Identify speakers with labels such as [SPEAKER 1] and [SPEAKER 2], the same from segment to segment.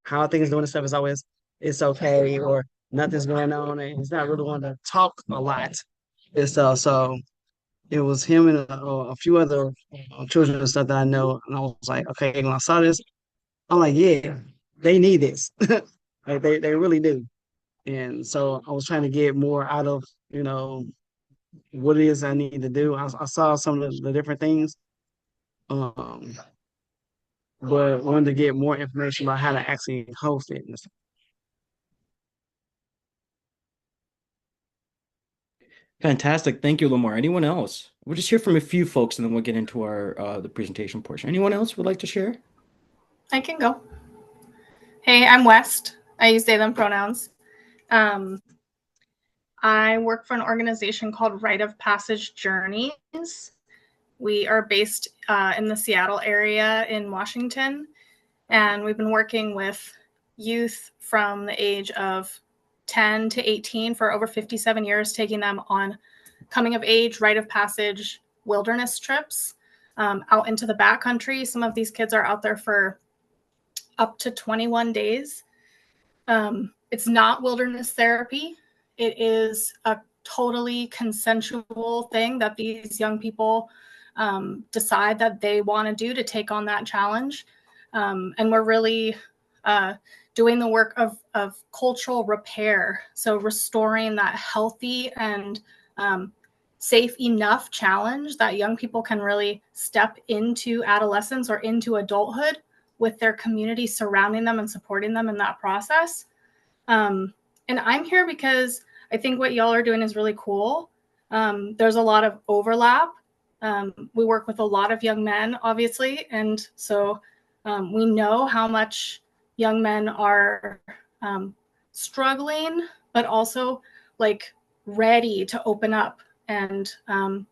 [SPEAKER 1] how are things doing and stuff, it's always it's okay or nothing's going on, and he's not really one to talk a lot. And so it was him and a few other children and stuff that I know, and I was like, okay, when I saw this, I'm like, yeah, they need this, like they really do. And so I was trying to get more out of what it is I need to do. I saw some of the different things, um, but wanted to get more information about how to actually host it.
[SPEAKER 2] Fantastic. Thank you, Lamar. Anyone else? We'll just hear from a few folks and then we'll get into our the presentation portion. Anyone else would like to share?
[SPEAKER 3] I can go. Hey, I'm West. I use they, them pronouns. Um, I work for an organization called Rite of Passage Journeys. We are based in the Seattle area in Washington, and we've been working with youth from the age of 10 to 18 for over 57 years, taking them on coming of age, rite of passage wilderness trips out into the backcountry. Some of these kids are out there for up to 21 days. It's not wilderness therapy. It is a totally consensual thing that these young people decide that they want to do to take on that challenge. And we're really doing the work of cultural repair. So restoring that healthy and safe enough challenge that young people can really step into adolescence or into adulthood with their community surrounding them and supporting them in that process. And I'm here because I think what y'all are doing is really cool. There's a lot of overlap. We work with a lot of young men, obviously, and so we know how much young men are struggling, but also like ready to open up and kind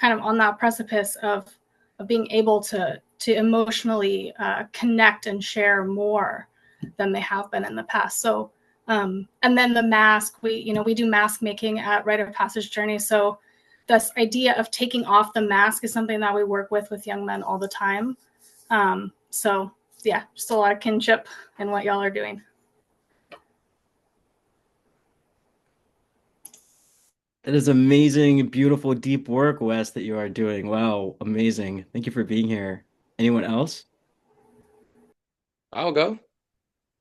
[SPEAKER 3] of on that precipice of being able to emotionally connect and share more than they have been in the past. So, and then the mask, we do mask making at Rite of Passage Journey. So this idea of taking off the mask is something that we work with young men all the time. So yeah, just a lot of kinship in what y'all are doing.
[SPEAKER 2] That is amazing, beautiful, deep work, Wes, that you are doing. Wow, amazing. Thank you for being here. Anyone else?
[SPEAKER 4] I'll go.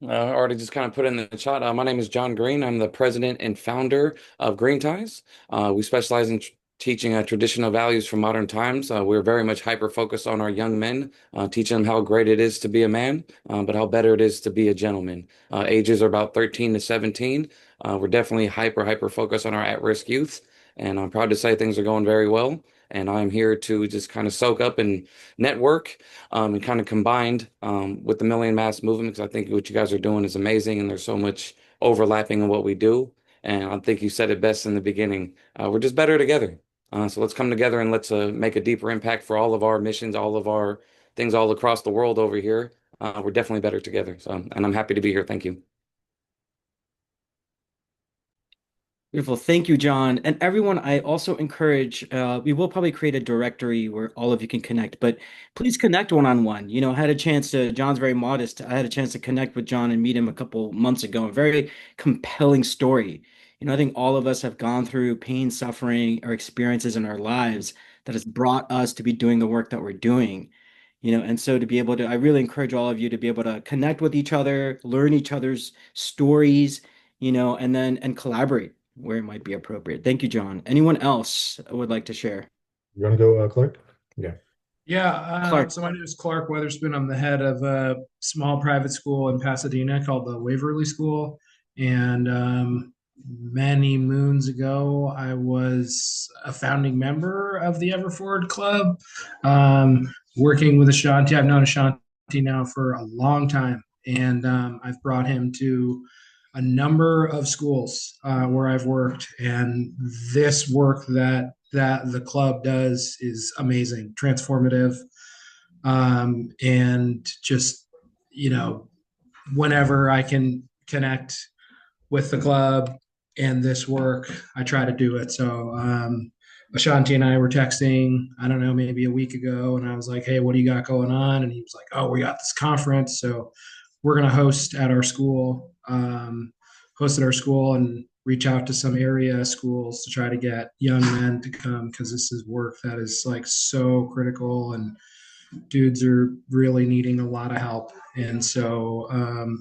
[SPEAKER 4] I already just kind of put in the chat. My name is John Green. I'm the president and founder of Green Ties. We specialize in teaching traditional values from modern times. We're very much hyper focused on our young men, teaching them how great it is to be a man, but how better it is to be a gentleman. Ages are about 13 to 17. We're definitely hyper focused on our at-risk youth, and I'm proud to say things are going very well. And I'm here to just kind of soak up and network and kind of combined with the Million Mask movement, because I think what you guys are doing is amazing and there's so much overlapping in what we do. And I think you said it best in the beginning. We're just better together. So let's come together and let's make a deeper impact for all of our missions, all of our things all across the world over here. We're definitely better together. So, and I'm happy to be here. Thank you.
[SPEAKER 2] Beautiful. Thank you, John. And everyone, I also encourage, we will probably create a directory where all of you can connect, but please connect one-on-one. I had a chance to, John's very modest. I had a chance to connect with John and meet him a couple months ago. A very compelling story. I think all of us have gone through pain, suffering, or experiences in our lives that has brought us to be doing the work that we're doing. And so to be able to, I really encourage all of you to be able to connect with each other, learn each other's stories, and collaborate where it might be appropriate. Thank you, John. Anyone else would like to share?
[SPEAKER 5] You want to go, Clark? Yeah.
[SPEAKER 6] Yeah,
[SPEAKER 2] Clark.
[SPEAKER 6] so my name is Clark Weatherspoon. I'm the head of a small private school in Pasadena called the Waverly School. And many moons ago, I was a founding member of the Everford Club, working with Ashanti. I've known Ashanti now for a long time, and I've brought him to a number of schools where I've worked, and this work that the club does is amazing, transformative, and just whenever I can connect with the club and this work, I try to do it. So Ashanti and I were texting, I don't know, maybe a week ago, and I was like, "Hey, what do you got going on?" And he was like, "Oh, we got this conference." So we're going to host at our school, host at our school and reach out to some area schools to try to get young men to come, because this is work that is like so critical, and dudes are really needing a lot of help. And so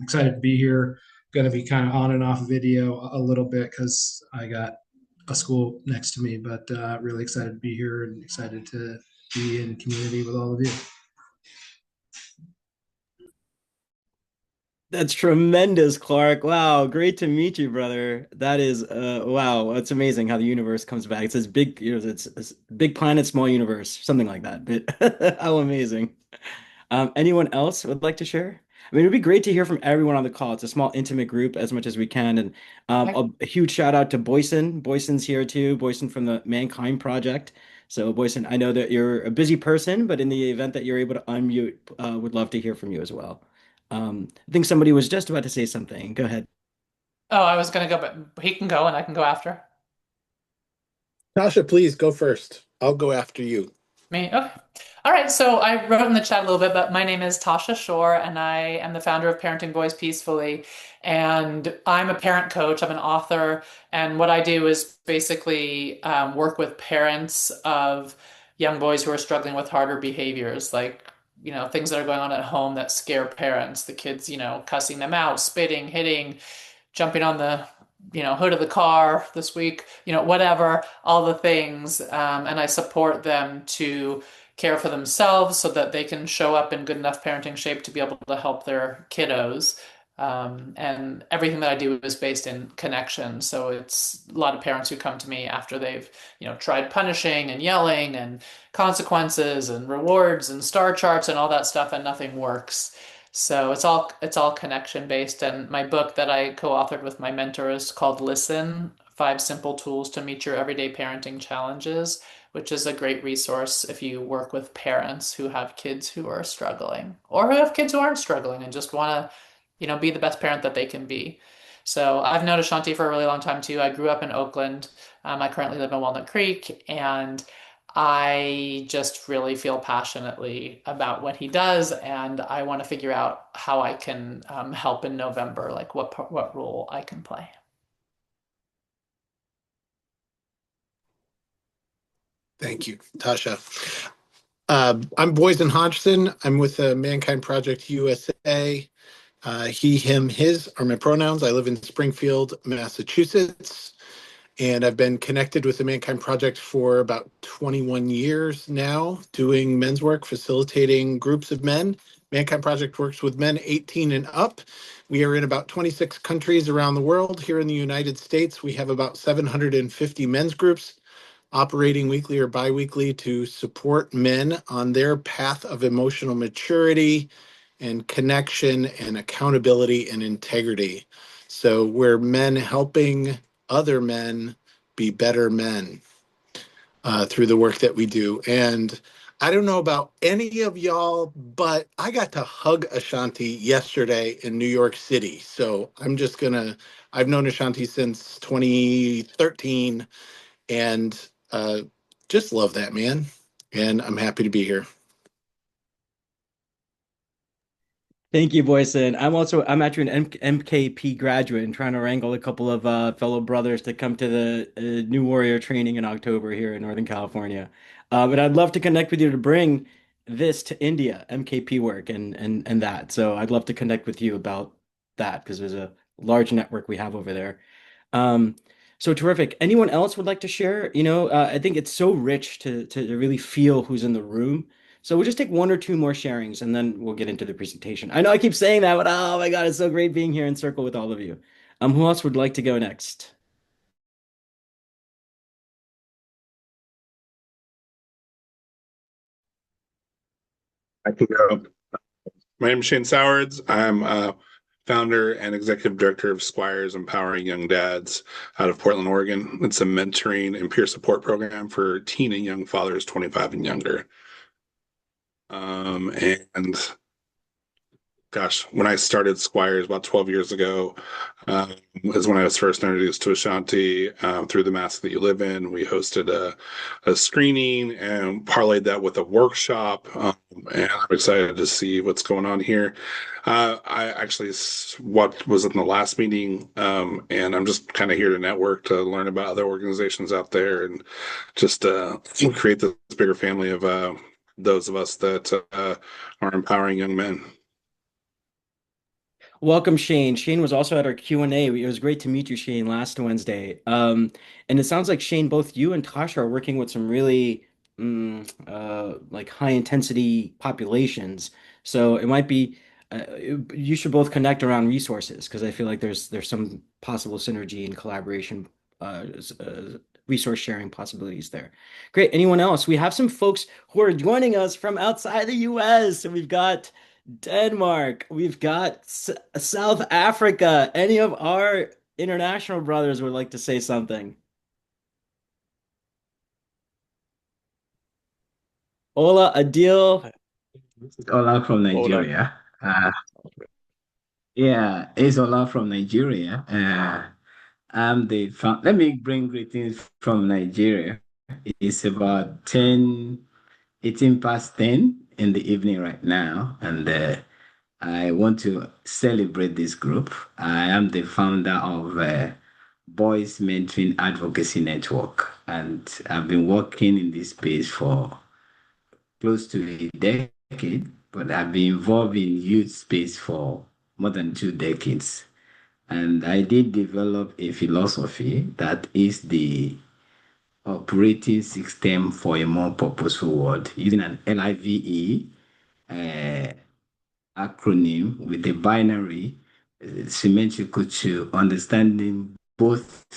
[SPEAKER 6] excited to be here. Going to be kind of on and off video a little bit because I got a school next to me, but really excited to be here and excited to be in community with all of you.
[SPEAKER 2] That's tremendous, Clark. Wow, great to meet you, brother. That is wow, it's amazing how the universe comes back. It's this big, it's big planet, small universe, something like that. But how amazing. Anyone else would like to share? I mean, it'd be great to hear from everyone on the call. It's a small, intimate group as much as we can. And a huge shout out to Boyson. Boyson's here too. Boyson from the Mankind Project. So, Boyson, I know that you're a busy person, but in the event that you're able to unmute, would love to hear from you as well. I think somebody was just about to say something. Go ahead.
[SPEAKER 7] Oh, I was gonna go, but he can go and I can go after.
[SPEAKER 8] Tasha, please go first. I'll go after you.
[SPEAKER 7] Me? Okay. All right. So I wrote in the chat a little bit, but my name is Tasha Shore, and I am the founder of Parenting Boys Peacefully. And I'm a parent coach. I'm an author. And what I do is basically work with parents of young boys who are struggling with harder behaviors, like, things that are going on at home that scare parents. The kids, cussing them out, spitting, hitting, jumping on the hood of the car this week, whatever, all the things. And I support them to care for themselves so that they can show up in good enough parenting shape to be able to help their kiddos. And everything that I do is based in connection. So it's a lot of parents who come to me after they've, tried punishing and yelling and consequences and rewards and star charts and all that stuff, and nothing works. So it's all connection based. And my book that I co-authored with my mentor is called Listen: 5 Simple Tools to Meet Your Everyday Parenting Challenges, which is a great resource if you work with parents who have kids who are struggling, or who have kids who aren't struggling and just want to, be the best parent that they can be. So I've known Ashanti for a really long time too. I grew up in Oakland. I currently live in Walnut Creek, and I just really feel passionately about what he does, and I want to figure out how I can help in November, like what role I can play.
[SPEAKER 8] Thank you, Tasha. I'm Boyson Hodgson. I'm with the Mankind Project USA. He, him, his are my pronouns. I live in Springfield, Massachusetts, and I've been connected with the Mankind Project for about 21 years now, doing men's work, facilitating groups of men. Mankind Project works with men 18 and up. We are in about 26 countries around the world. Here in the United States, we have about 750 men's groups operating weekly or biweekly to support men on their path of emotional maturity and connection and accountability and integrity. So we're men helping other men be better men through the work that we do. And I don't know about any of y'all, but I got to hug Ashanti yesterday in New York City. So I've known Ashanti since 2013, and just love that man. And I'm happy to be here.
[SPEAKER 2] Thank you, Boyson. I'm actually an MKP graduate and trying to wrangle a couple of fellow brothers to come to the New Warrior training in October here in Northern California. But I'd love to connect with you to bring this to India, MKP work and that. So I'd love to connect with you about that because there's a large network we have over there. Um, so terrific. Anyone else would like to share? I think it's so rich to really feel who's in the room. So we'll just take 1 or 2 more sharings and then we'll get into the presentation. I know I keep saying that, but oh my God, it's so great being here in circle with all of you. Who else would like to go next?
[SPEAKER 9] I can go. My name is Shane Sowards. I'm founder and executive director of Squires Empowering Young Dads out of Portland, Oregon. It's a mentoring and peer support program for teen and young fathers 25 and younger. And gosh, when I started Squires about 12 years ago, is when I was first introduced to Ashanti through the Mask That You Live In. We hosted a screening and parlayed that with a workshop. And I'm excited to see what's going on here. I actually what was in the last meeting, and I'm just kind of here to network to learn about other organizations out there and just create this bigger family of those of us that are empowering young men.
[SPEAKER 2] Welcome, Shane. Shane was also at our Q&A. It was great to meet you, Shane, last Wednesday. And it sounds like, Shane, both you and Tasha are working with some really like high intensity populations. So it might be you should both connect around resources because I feel like there's some possible synergy and collaboration, resource sharing possibilities there. Great. Anyone else? We have some folks who are joining us from outside the US. So we've got Denmark. We've got South Africa. Any of our international brothers would like to say something? Ola, Adil.
[SPEAKER 10] Ola from
[SPEAKER 4] Hola.
[SPEAKER 10] Nigeria. Yeah, it's Ola from Nigeria. Let me bring greetings from Nigeria. It's about 18 past 10 in the evening right now, and I want to celebrate this group. I am the founder of Boys Mentoring Advocacy Network, and I've been working in this space for close to a decade, but I've been involved in youth space for more than 2 decades. And I did develop a philosophy that is the operating system for a more purposeful world using an LIVE uh, acronym with a binary symmetrical to understanding both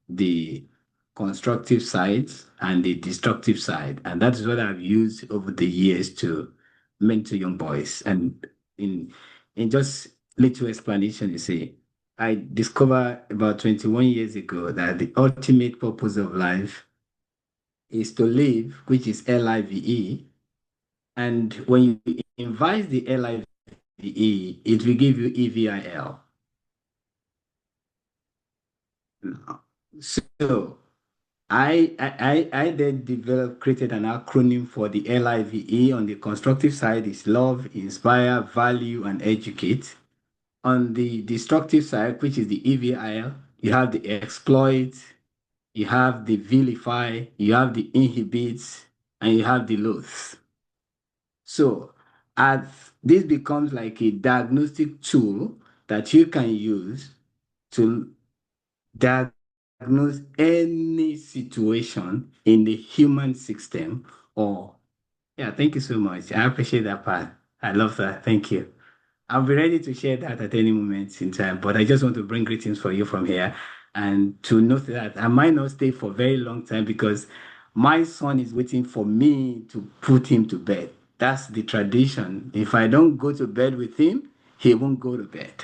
[SPEAKER 10] the constructive sides and the destructive side. And that is what I've used over the years to mentor young boys. And in just little explanation, you see, I discovered about 21 years ago that the ultimate purpose of life is to live, which is LIVE. And when you invite the LIVE, it will give you EVIL. So I then created an acronym for the LIVE. On the constructive side is love, inspire, value, and educate. On the destructive side, which is the EVIL, you have the exploit, you have the vilify, you have the inhibits, and you have the loath. So as this becomes like a diagnostic tool that you can use to diagnose any situation in the human system. Or yeah, thank you so much. I appreciate that part. I love that. Thank you. I'll be ready to share that at any moment in time, but I just want to bring greetings for you from here and to note that I might not stay for a very long time because my son is waiting for me to put him to bed. That's the tradition. If I don't go to bed with him, he won't go to bed.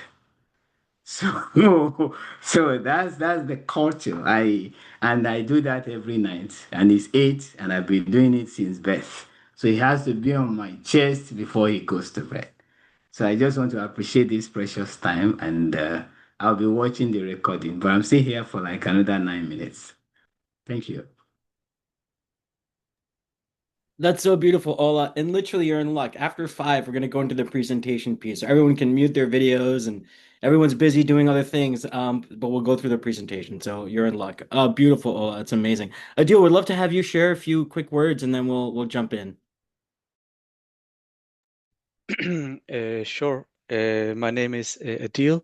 [SPEAKER 10] So, so that's the culture. I do that every night, and he's 8, and I've been doing it since birth. So he has to be on my chest before he goes to bed. So I just want to appreciate this precious time, and I'll be watching the recording. But I'm still here for like another 9 minutes. Thank you.
[SPEAKER 2] That's so beautiful, Ola. And literally, you're in luck. After 5, we're going to go into the presentation piece. So everyone can mute their videos and everyone's busy doing other things. But we'll go through the presentation. So you're in luck. Beautiful, Ola. That's amazing. Adil, would love to have you share a few quick words and then we'll jump in.
[SPEAKER 11] Sure. My name is Adil.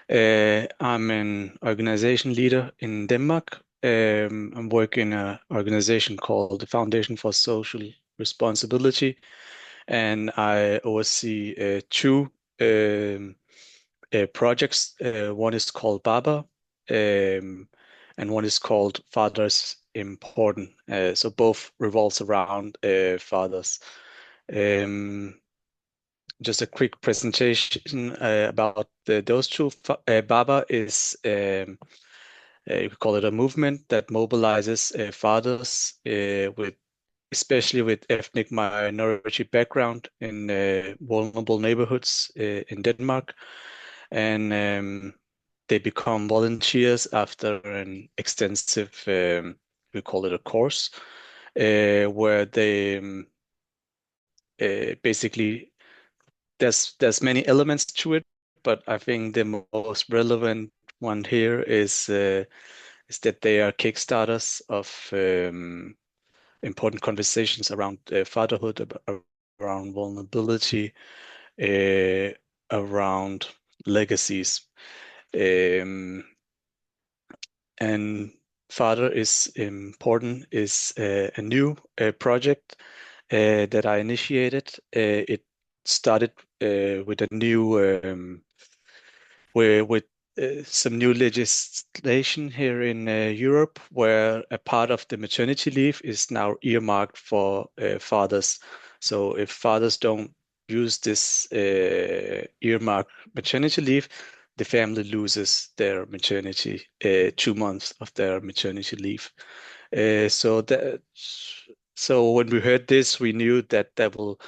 [SPEAKER 11] I'm an organization leader in Denmark. I'm working in an organization called the Foundation for Social Responsibility, and I oversee 2 projects. One is called Baba, and one is called Fathers Important. So both revolves around fathers. Just a quick presentation about those 2. Baba is, you could call it a movement that mobilizes fathers with especially with ethnic minority background in vulnerable neighborhoods in Denmark. And they become volunteers after an extensive, we call it a course, where they basically there's many elements to it, but I think the most relevant one here is that they are kickstarters of important conversations around fatherhood, around vulnerability, uh, around legacies. Um, and Father is important is a new project that I initiated. It started with a new with some new legislation here in Europe, where a part of the maternity leave is now earmarked for fathers. So if fathers don't use this earmarked maternity leave, the family loses their maternity, 2 months of their maternity leave. So that so when we heard this, we knew that that will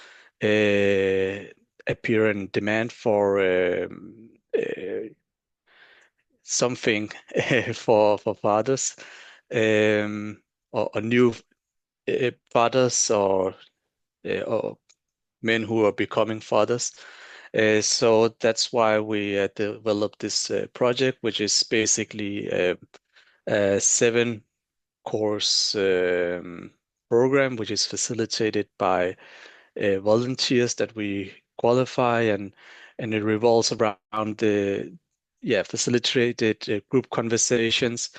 [SPEAKER 11] appear in demand for something for fathers, or new fathers, or men who are becoming fathers. So that's why we developed this project, which is basically a 7 course program, which is facilitated by volunteers that we qualify, and it revolves around the facilitated group conversations,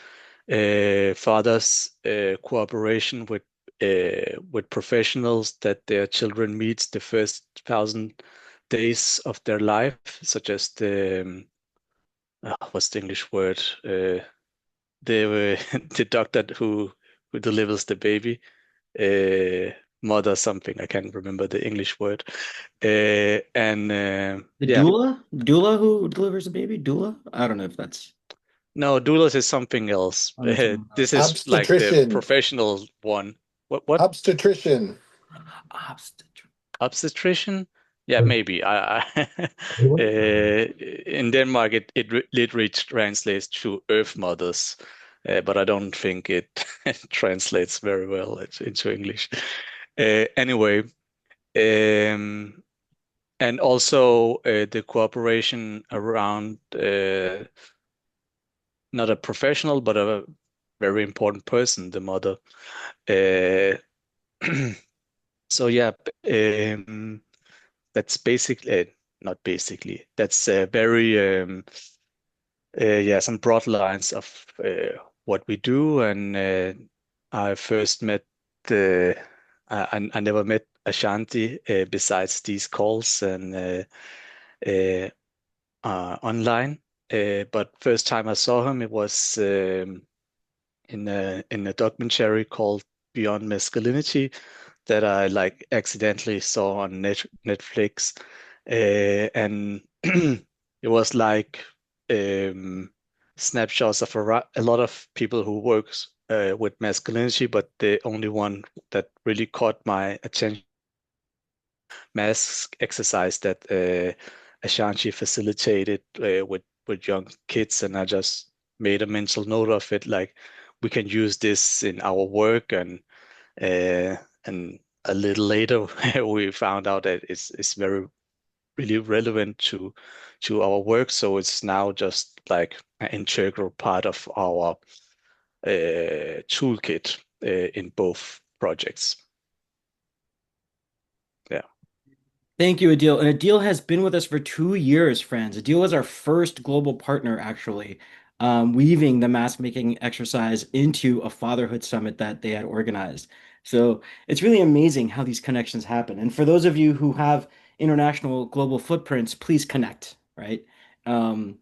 [SPEAKER 11] fathers cooperation with professionals that their children meet the first 1,000 days of their life, such as the what's the English word? The the doctor who delivers the baby, mother something. I can't remember the English word. And
[SPEAKER 2] The
[SPEAKER 11] yeah,
[SPEAKER 2] doula who delivers the baby, doula. I don't know if that's.
[SPEAKER 11] no, doulas is something else.
[SPEAKER 2] Oh, that's something
[SPEAKER 11] This
[SPEAKER 2] else.
[SPEAKER 11] is like the
[SPEAKER 8] Obstetrician.
[SPEAKER 11] professional one. What?
[SPEAKER 8] Obstetrician.
[SPEAKER 11] Obstetrician? Yeah,
[SPEAKER 5] Um,
[SPEAKER 11] maybe.
[SPEAKER 5] Anyone?
[SPEAKER 11] In Denmark, it literally translates to Earth Mothers, but I don't think it translates very well into English. Anyway, um, and also the cooperation around not a professional, but a very important person, the mother. Uh, so yeah, that's basically not basically. That's very some broad lines of what we do. And I first met the I never met Ashanti besides these calls and uh, online. But first time I saw him, it was in a documentary called Beyond Masculinity that I like accidentally saw on Netflix, and it was like um, snapshots of a lot of people who works with masculinity, but the only one that really caught my attention, mask exercise that Ashanti facilitated with young kids, and I just made a mental note of it, like we can use this in our work. And a little later we found out that it's very really relevant to our work, so it's now just like an integral part of our toolkit in both projects. Yeah.
[SPEAKER 2] Thank you, Adil. And Adil has been with us for 2 years, friends. Adil was our first global partner, actually, weaving the mask making exercise into a fatherhood summit that they had organized. So it's really amazing how these connections happen. And for those of you who have international global footprints, please connect, right? Um,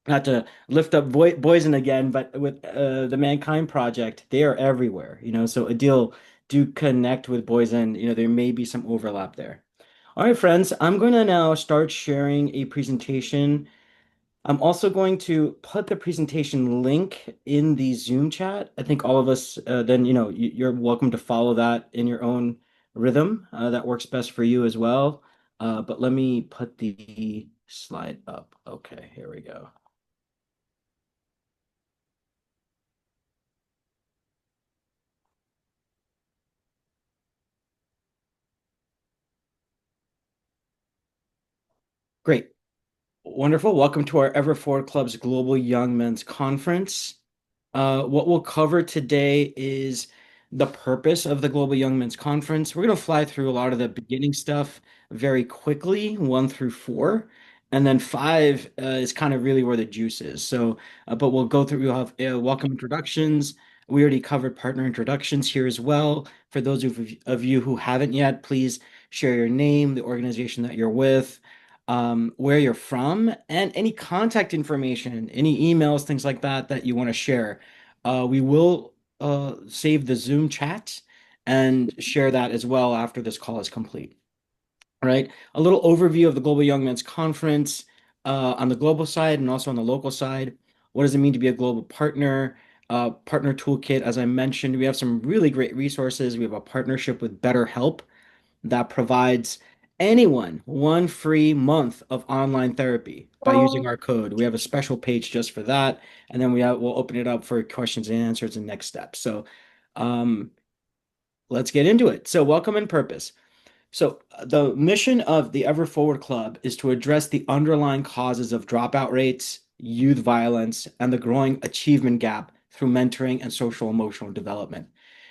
[SPEAKER 2] Not to lift up Boysen again, but with the Mankind Project, they are everywhere, So Adil, do connect with Boysen. There may be some overlap there. All right, friends, I'm going to now start sharing a presentation I'm also going to put the presentation link in the Zoom chat. I think all of us, then, you're welcome to follow that in your own rhythm. That works best for you as well. But let me put the slide up. Okay, here we go. Great. Wonderful. Welcome to our Ever Forward Club's Global Young Men's Conference. What we'll cover today is the purpose of the Global Young Men's Conference. We're going to fly through a lot of the beginning stuff very quickly, 1 through 4. And then 5 is kind of really where the juice is. So, but we'll go through, we'll have welcome introductions. We already covered partner introductions here as well. For those of you who haven't yet, please share your name, the organization that you're with, where you're from, and any contact information, any emails, things like that that you want to share. We will save the Zoom chat and share that as well after this call is complete. All right, a little overview of the Global Young Men's Conference on the global side and also on the local side. What does it mean to be a global partner? Partner toolkit, as I mentioned, we have some really great resources. We have a partnership with BetterHelp that provides anyone 1 free month of online therapy by using our code. We have a special page just for that, and then we'll open it up for questions and answers and next steps. So let's get into it. So welcome and purpose. So the mission of the Ever Forward Club is to address the underlying causes of dropout rates, youth violence, and the growing achievement gap through mentoring and social emotional development.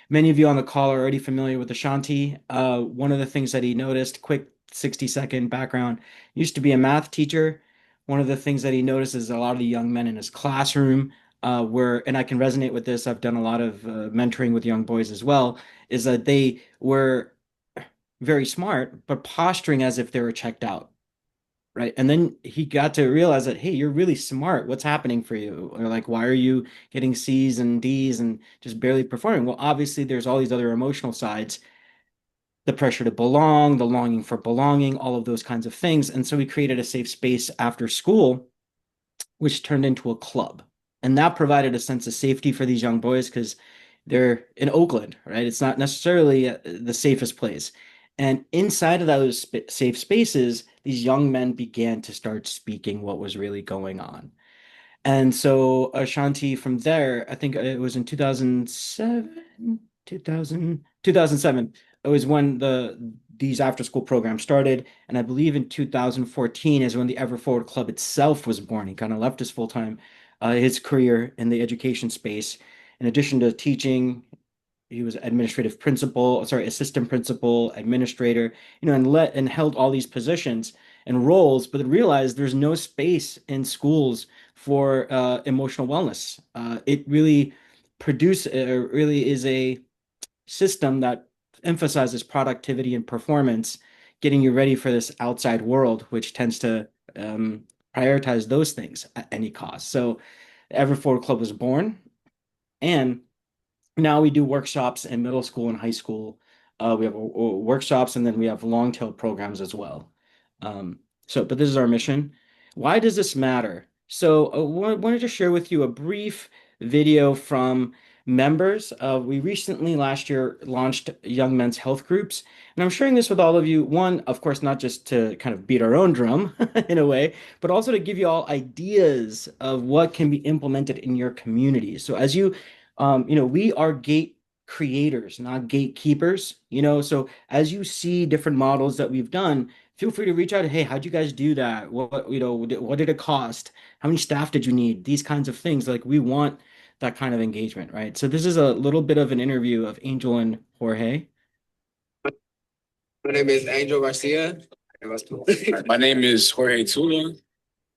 [SPEAKER 2] Many of you on the call are already familiar with Ashanti. One of the things that he noticed, quick 60-second background, used to be a math teacher. One of the things that he noticed is a lot of the young men in his classroom and I can resonate with this, I've done a lot of mentoring with young boys as well, is that they were very smart, but posturing as if they were checked out, right? And then he got to realize that, hey, you're really smart. What's happening for you? Or like, why are you getting C's and D's and just barely performing? Well, obviously, there's all these other emotional sides, the pressure to belong, the longing for belonging, all of those kinds of things. And so we created a safe space after school, which turned into a club. And that provided a sense of safety for these young boys because they're in Oakland, right? It's not necessarily the safest place. And inside of those safe spaces, these young men began to start speaking what was really going on. And so Ashanti from there, I think it was in 2007, it was when these after school programs started. And I believe in 2014 is when the Ever Forward Club itself was born. He kind of left his full-time, his career in the education space. In addition to teaching, he was assistant principal, administrator, and held all these positions and roles, but realized there's no space in schools for emotional wellness. It really really is a system that emphasizes productivity and performance, getting you ready for this outside world, which tends to prioritize those things at any cost. So, Ever Forward Club was born, and now we do workshops in middle school and high school. We have workshops, and then we have long tail programs as well. But this is our mission. Why does this matter? So I wanted to share with you a brief video from members. We recently last year launched Young Men's Health Groups, and I'm sharing this with all of you. One, of course, not just to kind of beat our own drum in a way, but also to give you all ideas of what can be implemented in your community. So as we are gate creators, not gatekeepers, so as you see different models that we've done, feel free to reach out. Hey, how'd you guys do that? What did it cost? How many staff did you need? These kinds of things. Like we want that kind of engagement, right? So this is a little bit of an interview of Angel and Jorge.
[SPEAKER 12] My name is Angel Garcia. My name is Jorge Tula. I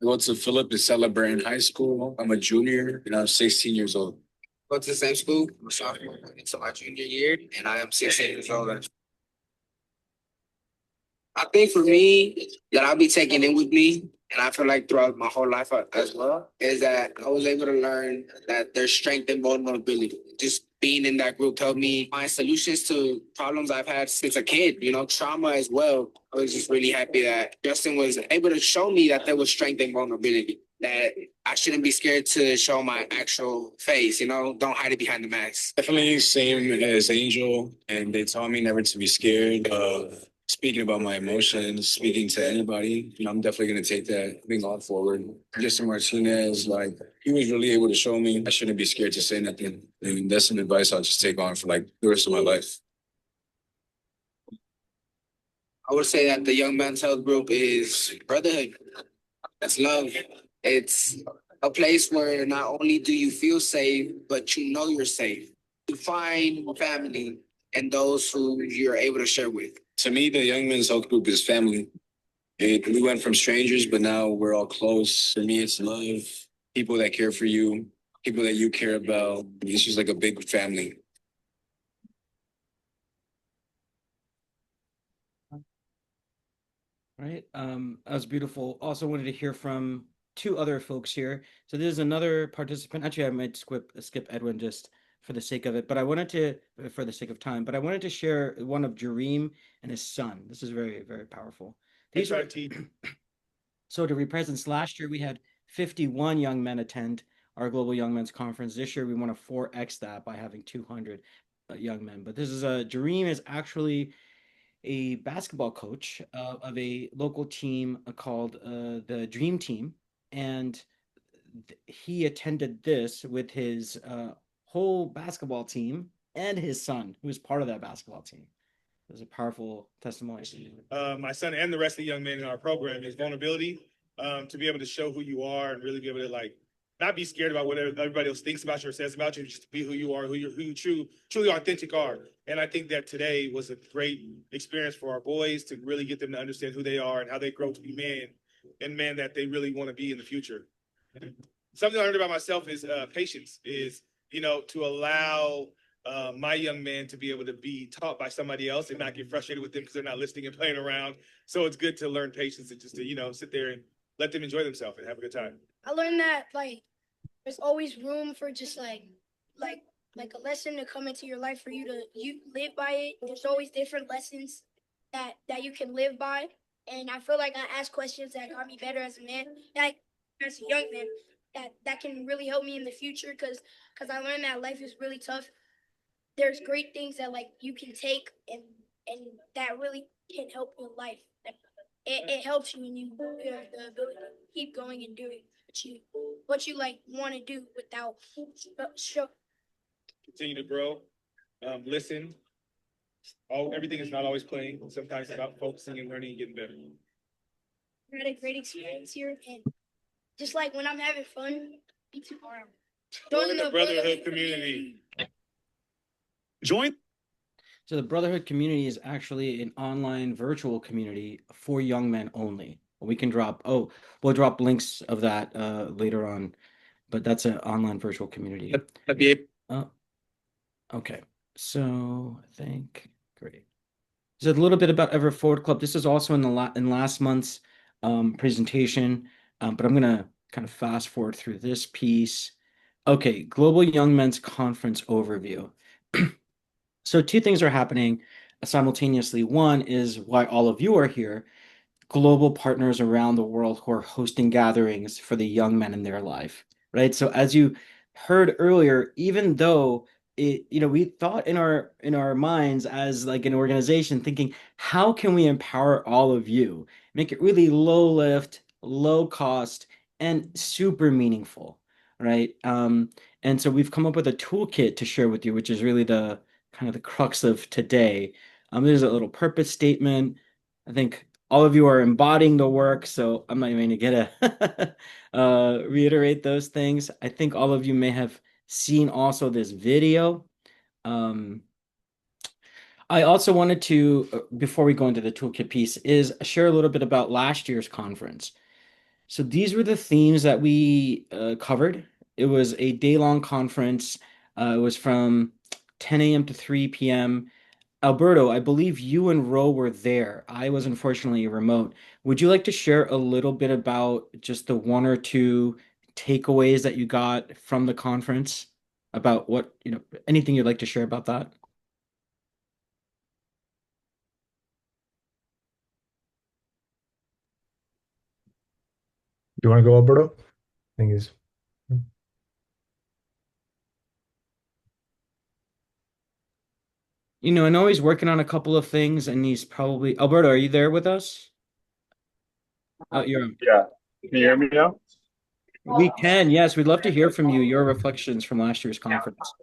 [SPEAKER 12] go to Philip de Celebrate in high school. I'm a junior and I'm 16 years old. Go to the same school. I'm a sophomore into my junior year and I am 16 years old. I think for me, that I'll be taking in with me, and I feel like throughout my whole life as well, is that I was able to learn that there's strength in vulnerability. Just being in that group helped me find solutions to problems I've had since a kid, trauma as well. I was just really happy that Justin was able to show me that there was strength in vulnerability. that I shouldn't be scared to show my actual face, don't hide it behind the mask.
[SPEAKER 13] Definitely same as Angel, and they taught me never to be scared of speaking about my emotions, speaking to anybody. I'm definitely gonna take that thing on forward. Justin Martinez, like he was really able to show me I shouldn't be scared to say nothing. And that's some advice I'll just take on for like the rest of my life.
[SPEAKER 12] I would say that the Young Men's Health Group is brotherhood. That's love. It's a place where not only do you feel safe, but you know you're safe. You find family and those who you're able to share with.
[SPEAKER 13] To me, the Young Men's Health Group is family. We went from strangers, but now we're all close. For me, it's love, people that care for you, people that you care about. It's just like a big family.
[SPEAKER 2] Right. That was beautiful. Also wanted to hear from two other folks here. So there's another participant. Actually, I might skip Edwin just for the sake of it, but I wanted to, for the sake of time, but I wanted to share one of Jareem and his son. This is very, very powerful. These are so to represent last year, we had 51 young men attend our Global Young Men's Conference. This year, we want to 4x that by having 200 young men. But this is Jareem is actually a basketball coach of a local team called the Dream Team, and he attended this with his whole basketball team and his son, who was part of that basketball team. It was a powerful testimony.
[SPEAKER 14] My son and the rest of the young men in our program is vulnerability, to be able to show who you are and really be able to not be scared about what everybody else thinks about you or says about you, just to be who you are, who you truly authentic are. And I think that today was a great experience for our boys to really get them to understand who they are and how they grow to be men that they really want to be in the future. Something I learned about myself is patience, is, to allow my young men to be able to be taught by somebody else and not get frustrated with them because they're not listening and playing around. So it's good to learn patience and just to, sit there and let them enjoy themselves and have a good time.
[SPEAKER 15] I learned that there's always room for just like a lesson to come into your life for you live by it. There's always different lessons that you can live by. And I feel like I asked questions that got me better as a man, as a young man, that can really help me in the future because I learned that life is really tough. There's great things that you can take and that really can help your life. It helps you when you have the ability to keep going and doing what you want to do without show.
[SPEAKER 14] Continue to grow, listen. Everything is not always playing. Sometimes it's about focusing and learning and getting better.
[SPEAKER 15] I had a great experience here, and just when I'm having fun, be tomorrow.
[SPEAKER 14] Join the brotherhood community.
[SPEAKER 2] Join. So the Brotherhood community is actually an online virtual community for young men only. We can we'll drop links of that later on, but that's an online virtual community. Okay, so I think great. So a little bit about Ever Forward Club. This is also in last month's presentation, but I'm gonna kind of fast forward through this piece. Okay, Global Young Men's Conference overview. So two things are happening simultaneously. One is why all of you are here, global partners around the world who are hosting gatherings for the young men in their life, right? So as you heard earlier, even though we thought in our minds as an organization thinking, how can we empower all of you, make it really low lift, low cost, and super meaningful, right? And so we've come up with a toolkit to share with you, which is really the kind of the crux of today. There's a little purpose statement. I think all of you are embodying the work, so I'm not even going to get to reiterate those things. I think all of you may have seen also this video. I also wanted to, before we go into the toolkit piece, is share a little bit about last year's conference. So these were the themes that we covered. It was a day-long conference. It was from 10 a.m. to 3 p.m. Alberto, I believe you and Ro were there. I was unfortunately remote. Would you like to share a little bit about just the one or two takeaways that you got from the conference about anything you'd like to share about that?
[SPEAKER 5] You want to go, Alberto? think he's
[SPEAKER 2] I know he's working on a couple of things, and he's probably Alberto. Are you there with us? Oh, you're.
[SPEAKER 16] Yeah. Can you hear me now?
[SPEAKER 2] We can. Yes, we'd love to hear from you. Your reflections from last year's conference.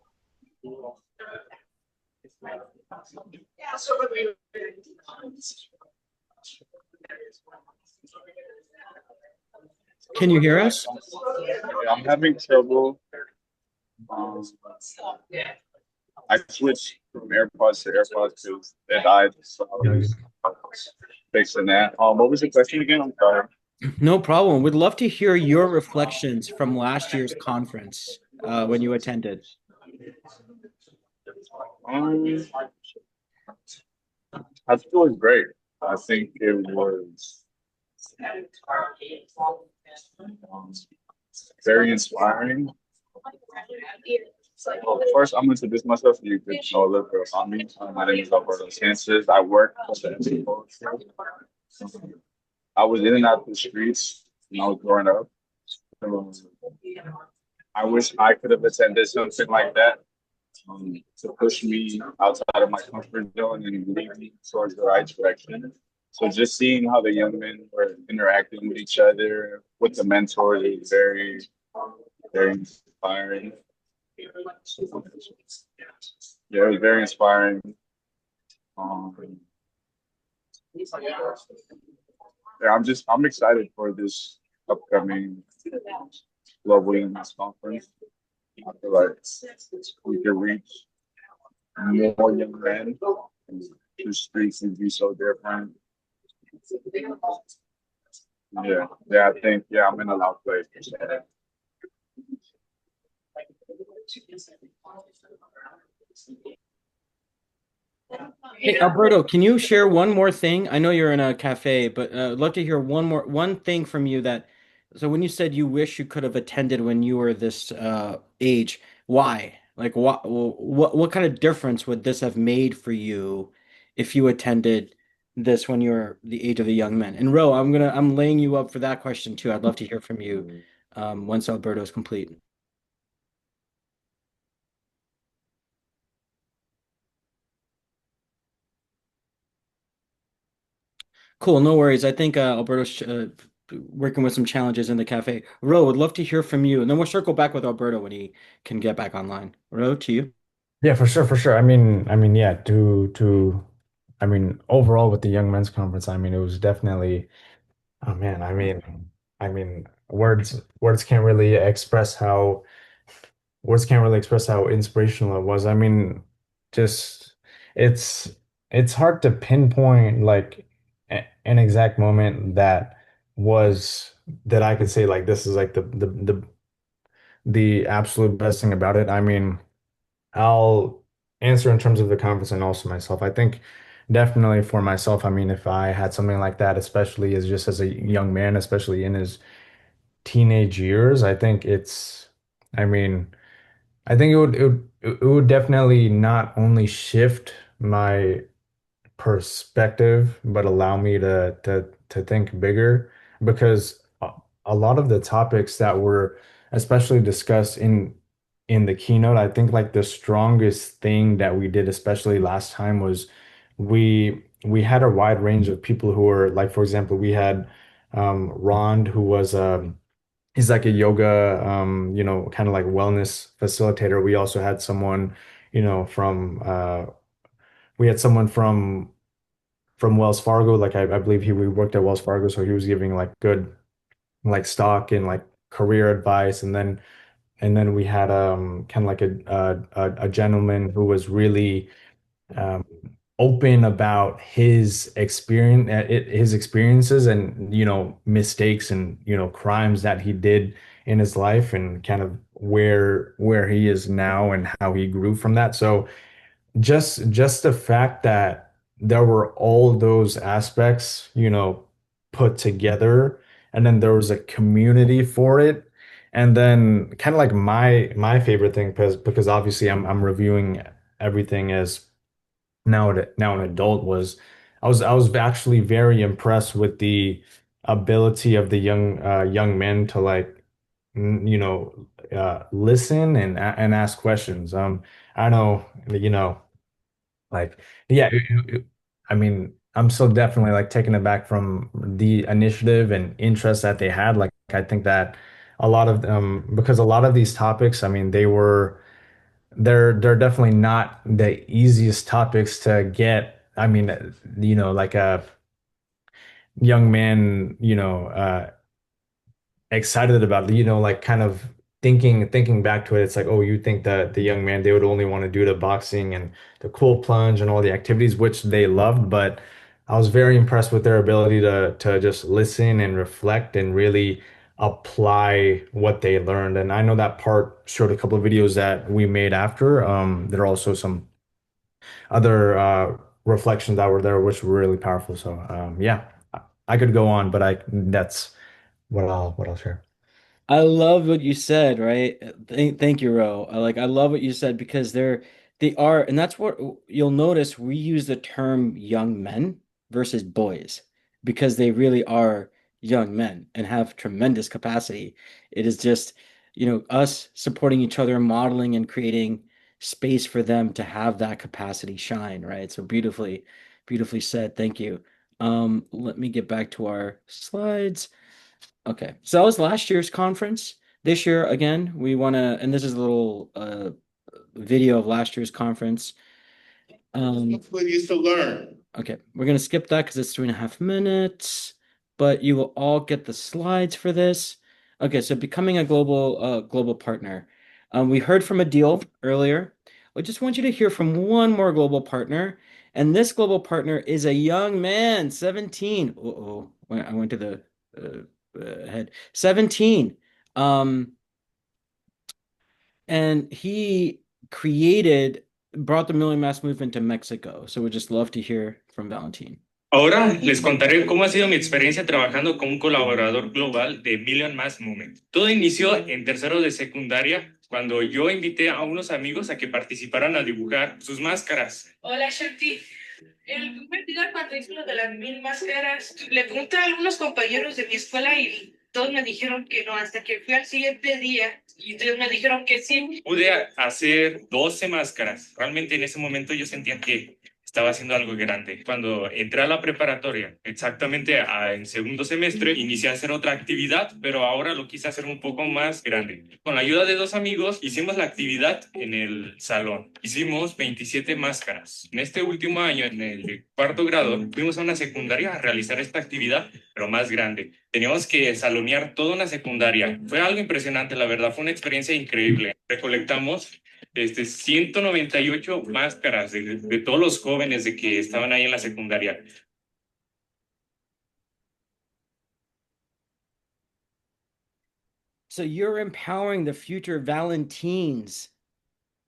[SPEAKER 2] Can you hear us?
[SPEAKER 16] Yeah, I'm having trouble. Um, I switched from AirPods to AirPods because they died, so I was fixing that. What was the question again? I'm sorry.
[SPEAKER 2] No problem. We'd love to hear your reflections from last year's conference when you attended.
[SPEAKER 16] Um, I feel it was great. I think it was um, very inspiring. Well, first, I'm going to introduce myself so you could know a little bit about me. My name is Alberto Sanchez. I work for the I was in and out the streets when I was growing up. Um, I wish I could have attended something like that to push me outside of my comfort zone and lead me towards the right direction. So just seeing how the young men were interacting with each other, with the mentors, is very, very inspiring. Yeah, it was very inspiring. Um, yeah, I'm excited for this upcoming Global Women's Conference. I feel like we can reach more young men. The streets can be so different. Yeah, I think I'm in a loud place.
[SPEAKER 2] Hey, Alberto, can you share one more thing? I know you're in a cafe, but I'd love to hear one thing from you that. So when you said you wish you could have attended when you were this age, why? Like what kind of difference would this have made for you if you attended this when you were the age of the young men? And Ro, I'm laying you up for that question too. I'd love to hear from you once Alberto's complete. Cool, no worries. I think Alberto's working with some challenges in the cafe. Ro, would love to hear from you, and then we'll circle back with Alberto when he can get back online. Ro, to you.
[SPEAKER 5] Yeah, for sure, for sure. Yeah, overall with the Young Men's Conference, it was definitely, oh man, words can't really express how inspirational it was. Just it's it's hard to pinpoint like an exact moment was that I could say like this is like the absolute best thing about it. I'll answer in terms of the conference and also myself. I think definitely for myself, if I had something like that, especially as just as a young man, especially in his teenage years, I mean, I think it would definitely not only shift my perspective, but allow me to think bigger because a lot of the topics that were especially discussed in the keynote, I think like the strongest thing that we did, especially last time, was we had a wide range of people who were like, for example, we had Rond, who was he's like a yoga kind of like wellness facilitator. We also had someone, from we had someone from Wells Fargo. Like I believe we worked at Wells Fargo, so he was giving like good like stock and like career advice. And then we had kind of like a gentleman who was really um, open about his experiences and mistakes and crimes that he did in his life and kind of where he is now and how he grew from that. So just the fact that there were all those aspects, put together, and then there was a community for it. And then kind of like my favorite thing, because obviously I'm reviewing everything as now an adult, was I was actually very impressed with the ability of the young men to like listen and ask questions. I know, like, yeah, I mean, I'm so definitely like taken aback from the initiative and interest that they had. Like, I think that a lot of because a lot of these topics, I mean, they're definitely not the easiest topics to get. I mean, like a young man, excited about, like kind of thinking back to it. It's like, oh, you think that the young man, they would only want to do the boxing and the cool plunge and all the activities, which they loved, but I was very impressed with their ability to just listen and reflect and really apply what they learned. And I know that part showed a couple of videos that we made after. There are also some other reflections that were there, which were really powerful. So yeah, I could go on, but I that's what I'll share.
[SPEAKER 2] I love what you said, right? Thank you, Ro. I love what you said because they are, and that's what you'll notice we use the term young men versus boys because they really are young men and have tremendous capacity. It is just, us supporting each other, modeling and creating space for them to have that capacity shine, right? So beautifully said. Thank you. Let me get back to our slides. Okay, so that was last year's conference. This year, again, we want to, and this is a little video of last year's conference.
[SPEAKER 14] We used to learn.
[SPEAKER 2] Okay, we're going to skip that because it's 3.5 minutes, but you will all get the slides for this. Okay, so becoming a global partner. We heard from Adil earlier. I just want you to hear from one more global partner, and this global partner is a young man, 17. Uh-oh, I went to the head. 17. Um, and he brought the Million Mass Movement to Mexico. So we'd just love to hear from Valentin.
[SPEAKER 17] Ahora les contaré cómo ha sido mi experiencia trabajando como un colaborador global de Million Mass Movement. Todo inició en tercero de secundaria, cuando yo invité a unos amigos a que participaran a dibujar sus máscaras. Hola, Shanti. El primer día cuando hice lo de las 1000 máscaras, le pregunté a algunos compañeros de mi escuela y todos me dijeron que no, hasta que fui al siguiente día y todos me dijeron que sí. Pude hacer 12 máscaras. Realmente en ese momento yo sentía que estaba haciendo algo grande. Cuando entré a la preparatoria, exactamente en segundo semestre, inicié a hacer otra actividad, pero ahora lo quise hacer un poco más grande. Con la ayuda de dos amigos, hicimos la actividad en el salón. Hicimos 27 máscaras. En este último año, en el cuarto grado, fuimos a una secundaria a realizar esta actividad, pero más grande. Teníamos que salonear toda una secundaria. Fue algo impresionante, la verdad, fue una experiencia increíble. Recolectamos 198 máscaras de todos los jóvenes de que estaban ahí en la secundaria.
[SPEAKER 2] So you're empowering the future Valentines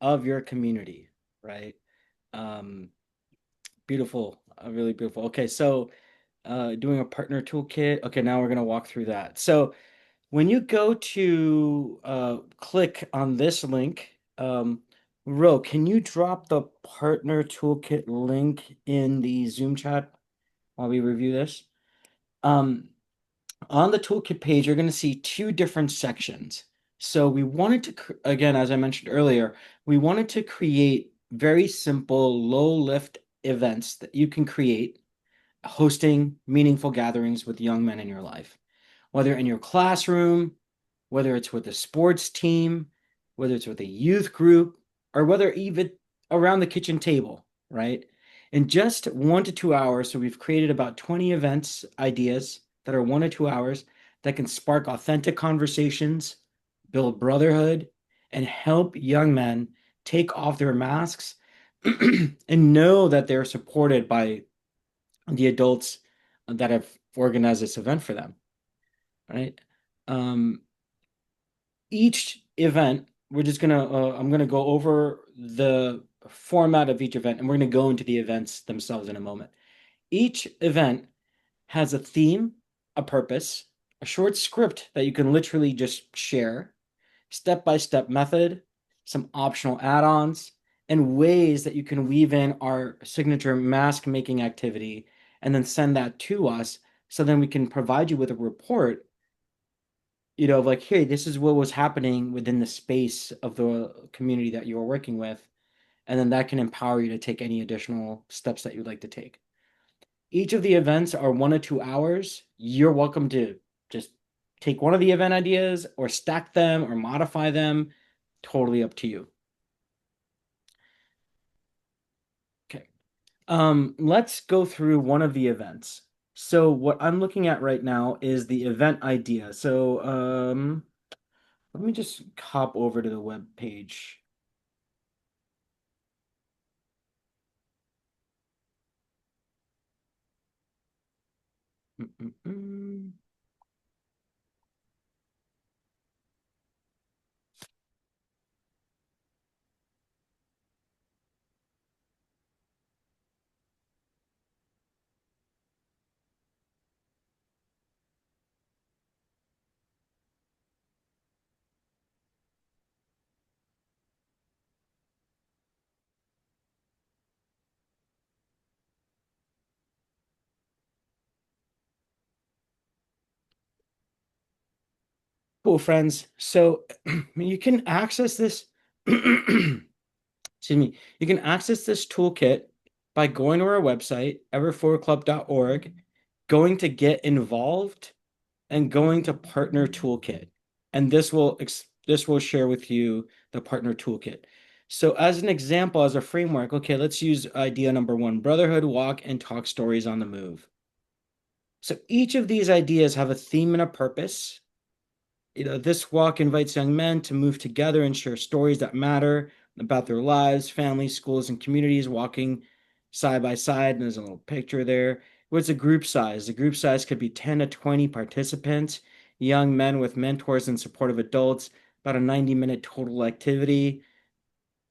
[SPEAKER 2] of your community, right? Beautiful, really beautiful. Okay, so doing a partner toolkit. Okay, now we're going to walk through that. So when you go to click on this link, Ro, can you drop the partner toolkit link in the Zoom chat while we review this? On the toolkit page, you're going to see two different sections. So we wanted to, again, as I mentioned earlier, we wanted to create very simple, low-lift events that you can create, hosting meaningful gatherings with young men in your life, whether in your classroom, whether it's with a sports team, whether it's with a youth group, or whether even around the kitchen table, right? In just 1 to 2 hours, so we've created about 20 events ideas that are 1 to 2 hours that can spark authentic conversations, build brotherhood, and help young men take off their masks and know that they're supported by the adults that have organized this event for them, right? Each event, I'm gonna go over the format of each event, and we're gonna go into the events themselves in a moment. Each event has a theme, a purpose, a short script that you can literally just share, step-by-step method, some optional add-ons, and ways that you can weave in our signature mask making activity and then send that to us so then we can provide you with a report like, hey, this is what was happening within the space of the community that you were working with. And then that can empower you to take any additional steps that you'd like to take. Each of the events are 1 to 2 hours. You're welcome to just take one of the event ideas or stack them or modify them. Totally up to you. Okay. Let's go through one of the events. So what I'm looking at right now is the event idea. So let me just hop over to the web page. Cool, friends. So you can access this, excuse me, you can access this toolkit by going to our website, ever4club.org, going to get involved, and going to partner toolkit. And this will share with you the partner toolkit. So as an example, as a framework, okay, let's use idea number 1, brotherhood, walk, and talk stories on the move. So each of these ideas have a theme and a purpose. This walk invites young men to move together and share stories that matter about their lives, families, schools, and communities, walking side by side. And there's a little picture there. What's the group size? The group size could be 10 to 20 participants, young men with mentors and supportive adults, about a 90-minute total activity.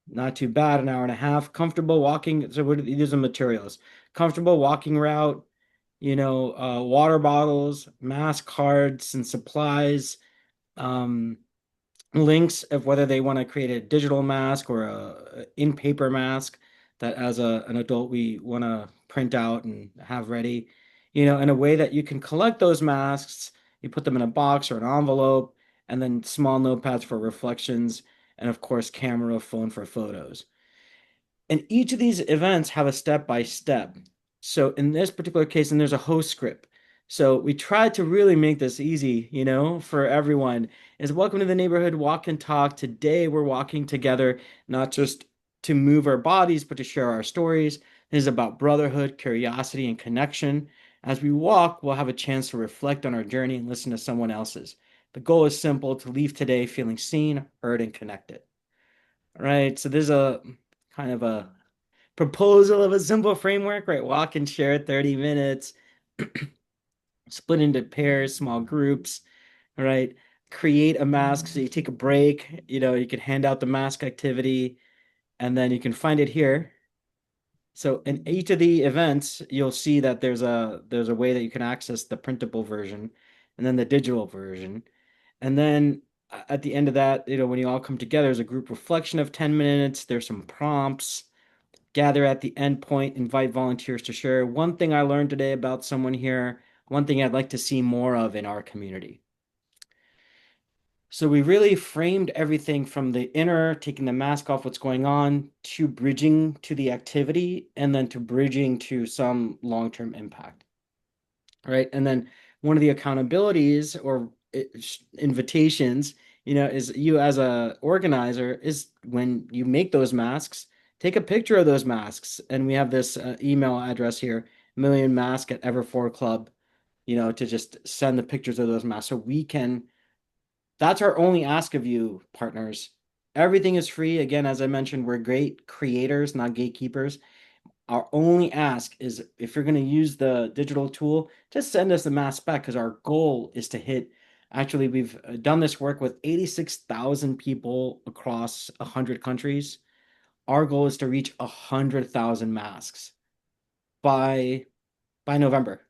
[SPEAKER 2] Not too bad, an hour and a half. Comfortable walking. So these are materials. Comfortable walking route, water bottles, mask cards and supplies, links of whether they want to create a digital mask or a in paper mask that as an adult we want to print out and have ready, in a way that you can collect those masks. You put them in a box or an envelope, and then small notepads for reflections, and of course camera, phone for photos. And each of these events have a step by step. So in this particular case, and there's a host script. So we tried to really make this easy, for everyone. Is welcome to the neighborhood walk and talk. Today we're walking together, not just to move our bodies, but to share our stories. This is about brotherhood, curiosity, and connection. As we walk, we'll have a chance to reflect on our journey and listen to someone else's. The goal is simple: to leave today feeling seen, heard, and connected. All right, so there's a kind of a proposal of a simple framework, right? Walk and share 30 minutes, split into pairs, small groups, all right? Create a mask. So you take a break, you can hand out the mask activity, and then you can find it here. So in each of the events, you'll see that there's a way that you can access the printable version and then the digital version. And then at the end of that, when you all come together, there's a group reflection of 10 minutes. There's some prompts. Gather at the end point, invite volunteers to share. One thing I learned today about someone here, one thing I'd like to see more of in our community. So we really framed everything from the inner, taking the mask off, what's going on, to bridging to the activity, and then to bridging to some long-term impact. All right. And then one of the accountabilities or invitations, is you as a organizer is when you make those masks, take a picture of those masks. And we have this email address here, millionmask@ever4club, to just send the pictures of those masks. So that's our only ask of you, partners. Everything is free. Again, as I mentioned, we're great creators, not gatekeepers. Our only ask is if you're going to use the digital tool, just send us the mask back, because our goal is to hit. Actually, we've done this work with 86,000 people across 100 countries. Our goal is to reach 100,000 masks by November,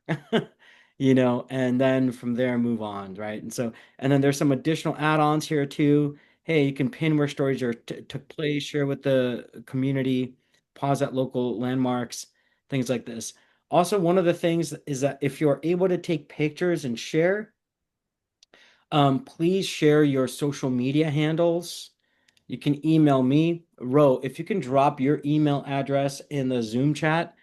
[SPEAKER 2] and then from there move on, right? And then there's some additional add-ons here too. Hey, you can pin where stories took place, share with the community, pause at local landmarks, things like this. Also, one of the things is that if you're able to take pictures and share, Please share your social media handles. You can email me, Ro. If you can drop your email address in the Zoom chat,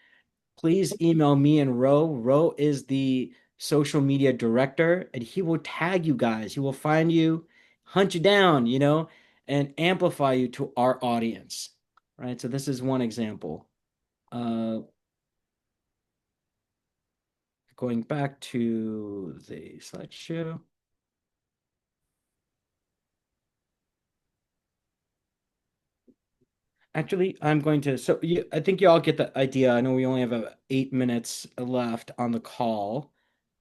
[SPEAKER 2] please email me and Ro. Ro is the social media director, and he will tag you guys. He will find you, hunt you down, and amplify you to our audience, right? So this is one example. Going back to the slideshow. Actually, I'm going to, so I think you all get the idea. I know we only have 8 minutes left on the call.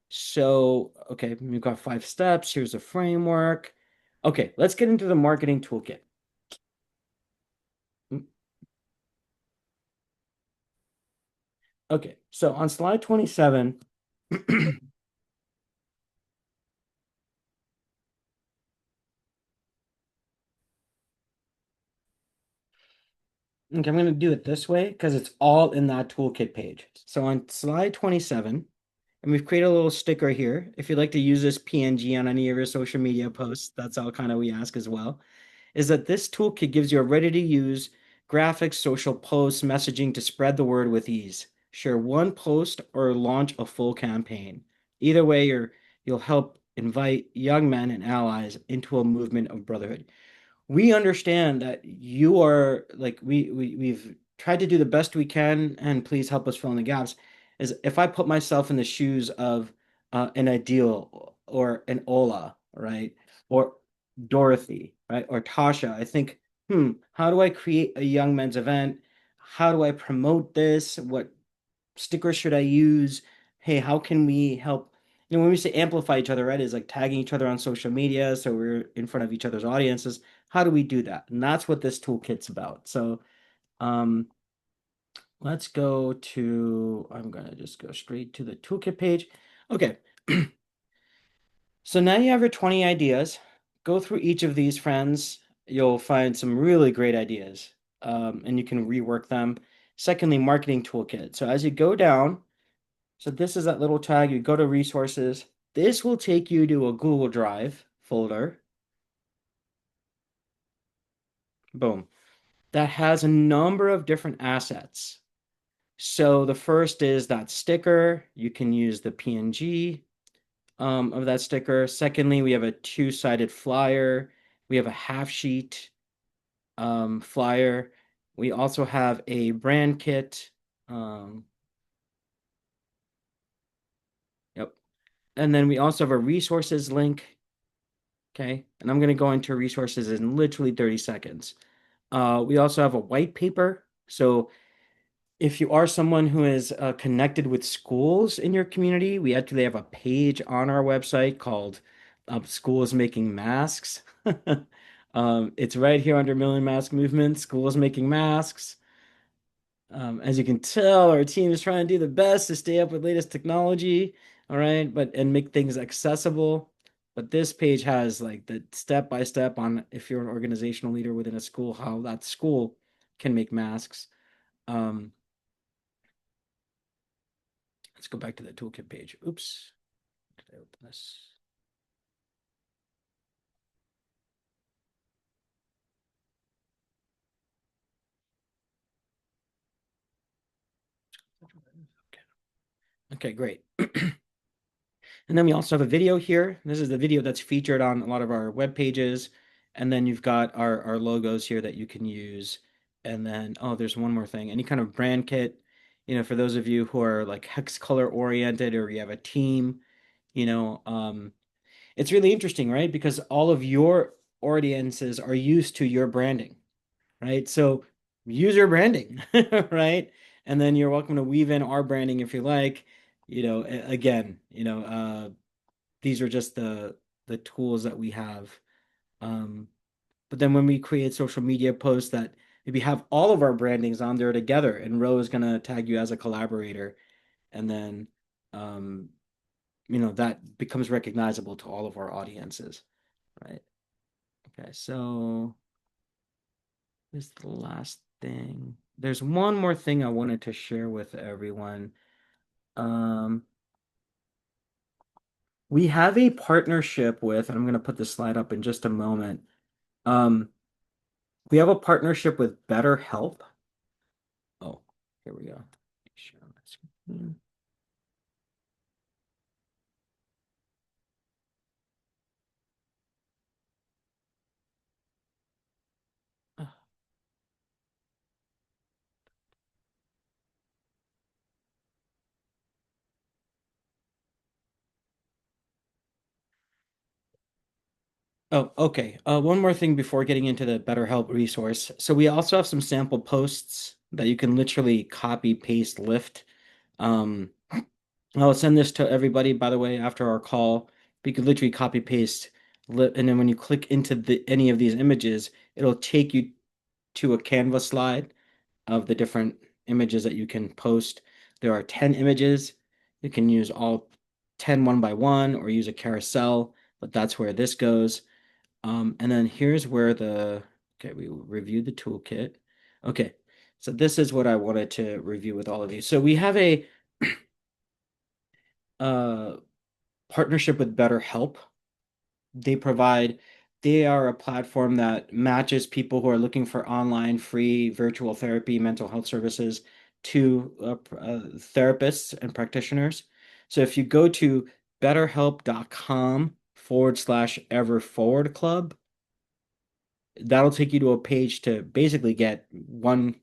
[SPEAKER 2] So, okay, we've got 5 steps. Here's a framework. Okay, let's get into the marketing toolkit. Okay, so on slide 27, okay, I'm going to do it this way because it's all in that toolkit page. So on slide 27, and we've created a little sticker here. If you'd like to use this PNG on any of your social media posts, that's all kind of we ask as well, is that this toolkit gives you a ready-to-use graphics, social posts, messaging to spread the word with ease. Share one post or launch a full campaign. Either way, you'll help invite young men and allies into a movement of brotherhood. We understand that you are like we've tried to do the best we can, and please help us fill in the gaps. Is if I put myself in the shoes of an Ideal or an Ola, right, or Dorothy, right, or Tasha, I think, how do I create a young men's event? How do I promote this? What stickers should I use? Hey, how can we help? When we say amplify each other, right, is like tagging each other on social media so we're in front of each other's audiences. How do we do that? And that's what this toolkit's about. So let's go to, I'm going to just go straight to the toolkit page. Okay. So now you have your 20 ideas. Go through each of these, friends. You'll find some really great ideas, and you can rework them. Secondly, marketing toolkit. So as you go down, so this is that little tag. You go to resources. This will take you to a Google Drive folder. Boom. That has a number of different assets. So the first is that sticker. You can use the PNG of that sticker. Secondly, we have a 2-sided flyer. We have a half sheet flyer. We also have a brand kit. Yep. And then we also have a resources link. Okay. And I'm going to go into resources in literally 30 seconds. We also have a white paper. So if you are someone who is connected with schools in your community, we actually have a page on our website called Schools Making Masks. It's right here under Million Mask Movement, Schools Making Masks. As you can tell, our team is trying to do the best to stay up with latest technology, all right, and make things accessible. But this page has like the step-by-step on if you're an organizational leader within a school, how that school can make masks. Let's go back to the toolkit page. Oops. Did I open this? Okay, great. And then we also have a video here. This is the video that's featured on a lot of our web pages. And then you've got our logos here that you can use. And then, oh, there's one more thing. Any kind of brand kit, for those of you who are like hex color oriented or you have a team, it's really interesting, right? Because all of your audiences are used to your branding, right? So use your branding, right? And then you're welcome to weave in our branding if you like. Again, these are just the tools that we have. But then when we create social media posts that maybe have all of our brandings on there together, and Ro is gonna tag you as a collaborator, and then that becomes recognizable to all of our audiences, right? Okay, so this is the last thing. There's one more thing I wanted to share with everyone. We have a partnership with, and I'm going to put this slide up in just a moment. Um, we have a partnership with BetterHelp. Oh, here we go. Share my screen. Oh, okay. One more thing before getting into the BetterHelp resource. So we also have some sample posts that you can literally copy, paste, lift. Um, I'll send this to everybody, by the way, after our call. You could literally copy, paste, and then when you click into any of these images, it'll take you to a Canva slide of the different images that you can post. There are 10 images. You can use all 10 one by one or use a carousel, but that's where this goes. And then here's where okay, we reviewed the toolkit. Okay, so this is what I wanted to review with all of you. So we have a partnership with BetterHelp. They are a platform that matches people who are looking for online free virtual therapy, mental health services to therapists and practitioners. So if you go to betterhelp.com/ever forward club, that'll take you to a page to basically get one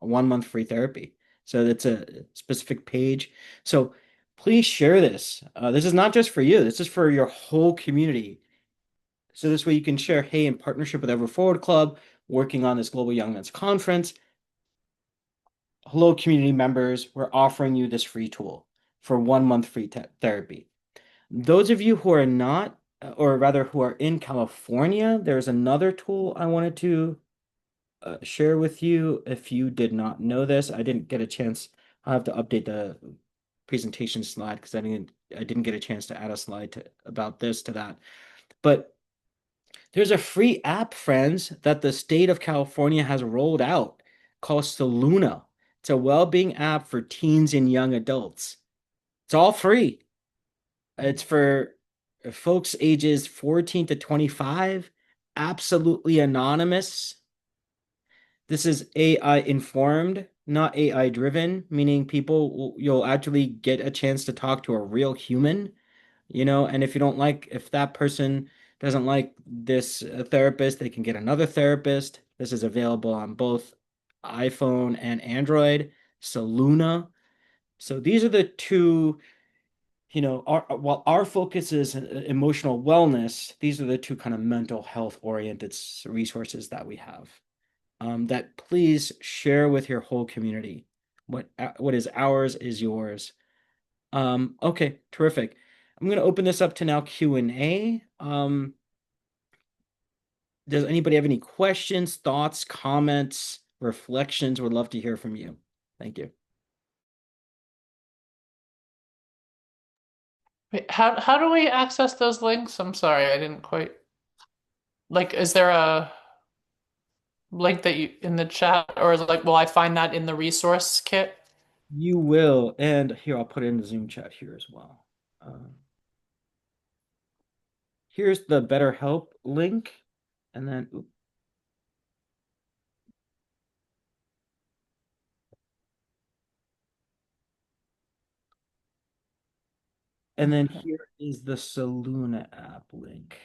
[SPEAKER 2] month free therapy. So that's a specific page. So please share this. This is not just for you. This is for your whole community. So this way you can share, hey, in partnership with Ever Forward Club, working on this Global Young Men's Conference. Hello, community members. We're offering you this free tool for 1 month free therapy. Those of you who are not, or rather who are in California, there's another tool I wanted to share with you. If you did not know this, I didn't get a chance. I have to update the presentation slide because I didn't get a chance to add a slide about this to that. But there's a free app, friends, that the state of California has rolled out called Soluna. It's a well-being app for teens and young adults. It's all free. It's for folks ages 14 to 25, absolutely anonymous. This is AI informed, not AI driven, meaning you'll actually get a chance to talk to a real human, and if that person doesn't like this therapist, they can get another therapist. This is available on both iPhone and Android. Soluna. So these are the two, while our focus is emotional wellness, these are the two kind of mental health oriented resources that we have. That please share with your whole community. What is ours is yours. Okay, terrific. I'm going to open this up to now Q&A. Does anybody have any questions, thoughts, comments, reflections? Would love to hear from you. Thank you.
[SPEAKER 7] Wait, how do we access those links? I'm sorry, I didn't quite. Like, is there a link that you in the chat, or is it like, will I find that in the resource kit?
[SPEAKER 2] You will, and here I'll put it in the Zoom chat here as well. Here's the BetterHelp link, and then here is the Soluna app link.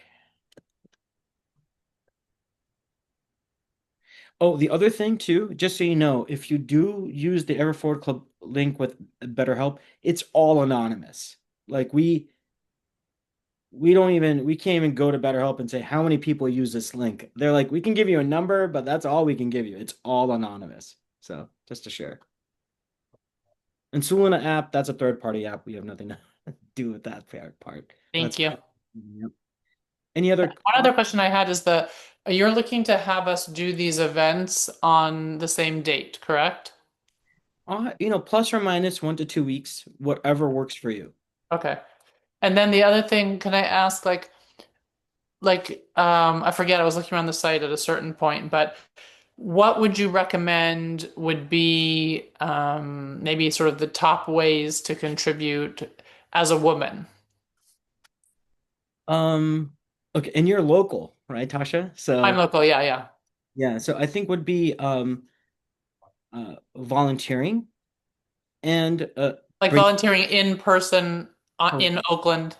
[SPEAKER 2] Oh, the other thing too, just so you know, if you do use the Ever Forward Club link with BetterHelp, it's all anonymous. Like we can't even go to BetterHelp and say how many people use this link. They're like, we can give you a number, but that's all we can give you. It's all anonymous. So just to share. And Soluna app, that's a third-party app. We have nothing to do with that part.
[SPEAKER 7] Thank you.
[SPEAKER 2] Yep. Any other?
[SPEAKER 7] One other question I had is you're looking to have us do these events on the same date, correct?
[SPEAKER 2] Plus or minus 1 to 2 weeks, whatever works for you.
[SPEAKER 7] Okay. And then the other thing, can I ask, I forget, I was looking around the site at a certain point, but what would you recommend would be maybe sort of the top ways to contribute as a woman?
[SPEAKER 2] Okay, and you're local, right, Tasha?
[SPEAKER 7] I'm
[SPEAKER 2] So
[SPEAKER 7] local. Yeah, yeah.
[SPEAKER 2] yeah, so I think would be volunteering and
[SPEAKER 7] Like
[SPEAKER 2] bring
[SPEAKER 7] volunteering in person in
[SPEAKER 2] correct.
[SPEAKER 7] Oakland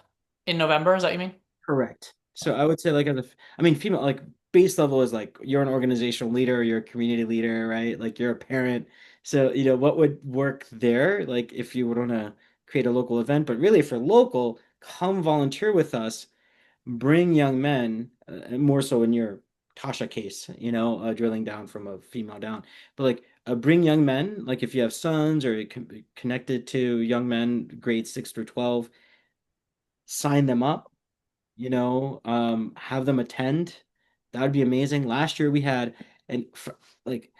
[SPEAKER 7] in November. Is that what you mean?
[SPEAKER 2] Correct. So I would say like I mean female like base level is like you're an organizational leader, you're a community leader, right? Like you're a parent. So, what would work there? Like if you would want to create a local event, but really for local, come volunteer with us, bring young men, and more so in your Tasha case, drilling down from a female down, but like bring young men, like if you have sons or connected to young men, grades 6 through 12, sign them up, have them attend. That would be amazing. Last year we had and like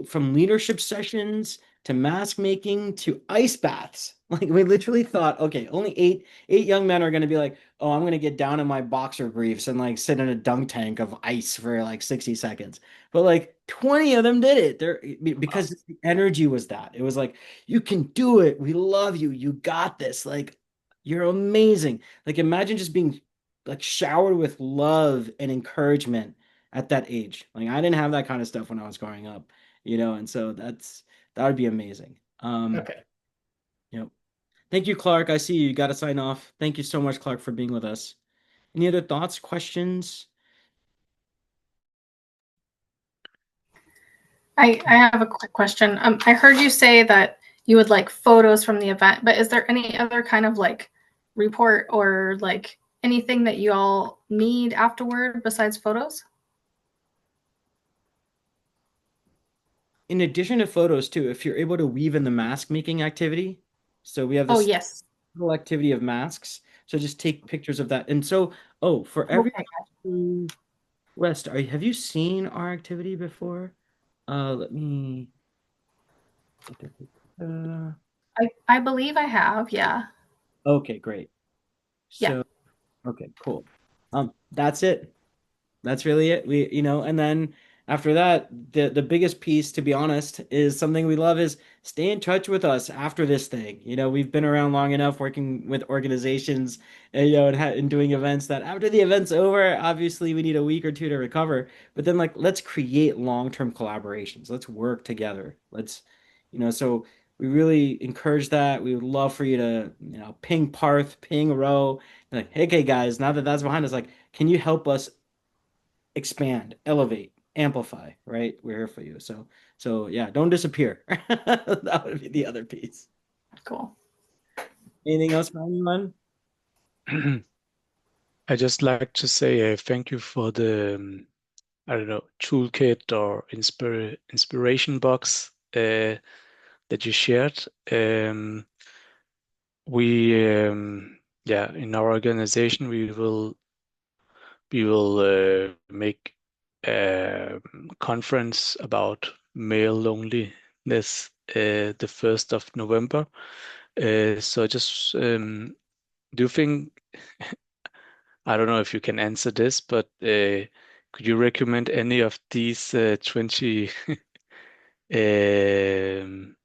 [SPEAKER 2] from leadership sessions to mask making to ice baths. Like we literally thought, okay, only eight young men are going to be like, oh, I'm going to get down in my boxer briefs and like sit in a dunk tank of ice for like 60 seconds. But like 20 of them did it. Because the energy was that. It was like, you can do it. We love you. You got this. Like you're amazing. Like imagine just being like showered with love and encouragement at that age. Like I didn't have that kind of stuff when I was growing up, and so that would be amazing.
[SPEAKER 7] Okay.
[SPEAKER 2] Yep. Thank you, Clark. I see you. You got to sign off. Thank you so much, Clark, for being with us. Any other thoughts, questions?
[SPEAKER 3] I have a quick question. I heard you say that you would like photos from the event, but is there any other kind of like report or like anything that you all need afterward besides photos?
[SPEAKER 2] In addition to photos, too, if you're able to weave in the mask making activity, so we have
[SPEAKER 3] Oh,
[SPEAKER 2] this
[SPEAKER 3] yes.
[SPEAKER 2] little activity of masks. So just take pictures of that. And so, for
[SPEAKER 3] Okay.
[SPEAKER 2] everyone West, have you seen our activity before? Let me.
[SPEAKER 3] I believe I have, yeah.
[SPEAKER 2] Okay, great.
[SPEAKER 3] Yeah.
[SPEAKER 2] So, okay, cool. That's it. That's really it. And then after that, the biggest piece, to be honest, is something we love is stay in touch with us after this thing. We've been around long enough working with organizations, and doing events that after the event's over, obviously we need a week or two to recover. But then like let's create long-term collaborations. Let's work together. So we really encourage that. We would love for you to, ping Parth, ping Ro, like, hey guys, now that that's behind us, like, can you help us expand, elevate, amplify, right? We're here for you. So yeah, don't disappear. That would be the other piece.
[SPEAKER 3] Cool.
[SPEAKER 2] Anything else for anyone?
[SPEAKER 11] I just like to say thank you for the I don't know, toolkit or inspiration box that you shared. Yeah, in our organization we will make a conference about male loneliness the 1st of November. So just do you think I don't know if you can answer this, but could you recommend any of these 20 um,